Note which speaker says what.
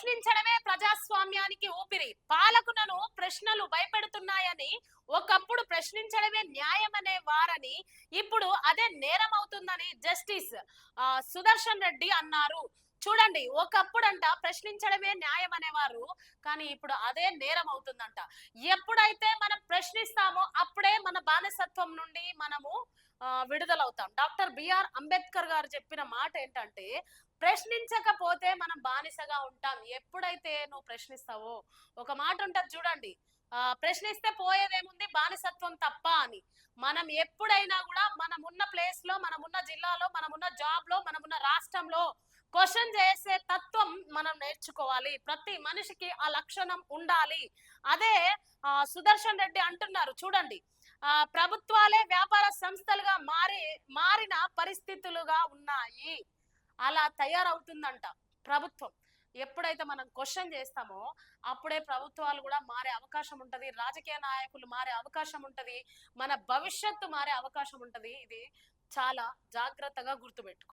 Speaker 1: ప్రశ్నించడమే ప్రజాస్వామ్యానికి ఊపిరి. పాలకులను ప్రశ్నలు భయపెడుతున్నాయని, ఒకప్పుడు ప్రశ్నించడమే న్యాయమనే వారని, ఇప్పుడు అదే నేరమవుతుందని జస్టిస్ సుదర్శన్ రెడ్డి అన్నారు. చూడండి, ఒకప్పుడంట ప్రశ్నించడమే న్యాయం అనేవారు, కానీ ఇప్పుడు అదే నేరం అవుతుందంట. ఎప్పుడైతే మనం ప్రశ్నిస్తామో అప్పుడే మన బానిసత్వం నుండి మనము విడుదలవుతాం. డాక్టర్ బిఆర్ అంబేద్కర్ గారు చెప్పిన మాట ఏంటంటే, ప్రశ్నించకపోతే మనం బానిసగా ఉంటాం. ఎప్పుడైతే నువ్వు ప్రశ్నిస్తావో, ఒక మాట ఉంటది చూడండి, ప్రశ్నిస్తే పోయేదేముంది బానిసత్వం తప్ప అని. మనం ఎప్పుడైనా కూడా మనమున్న ప్లేస్ లో, మనమున్న జిల్లాలో, మనమున్న జాబ్ లో, మనమున్న రాష్ట్రంలో క్వశ్చన్ చేసే తత్వం మనం నేర్చుకోవాలి. ప్రతి మనిషికి ఆ లక్షణం ఉండాలి. అదే సుదర్శన్ రెడ్డి అంటున్నారు చూడండి, ప్రభుత్వాలే వ్యాపార సంస్థలుగా మారిన పరిస్థితులుగా ఉన్నాయి. అలా తయారవుతుందంట ప్రభుత్వం. ఎప్పుడైతే మనం క్వశ్చన్ చేస్తామో అప్పుడే ప్రభుత్వాలు కూడా మారే అవకాశం ఉంటది. రాజకీయ నాయకులు మారే అవకాశం ఉంటది. మన భవిష్యత్తు మారే అవకాశం ఉంటది. ఇది చాలా జాగ్రత్తగా గుర్తుపెట్టుకో.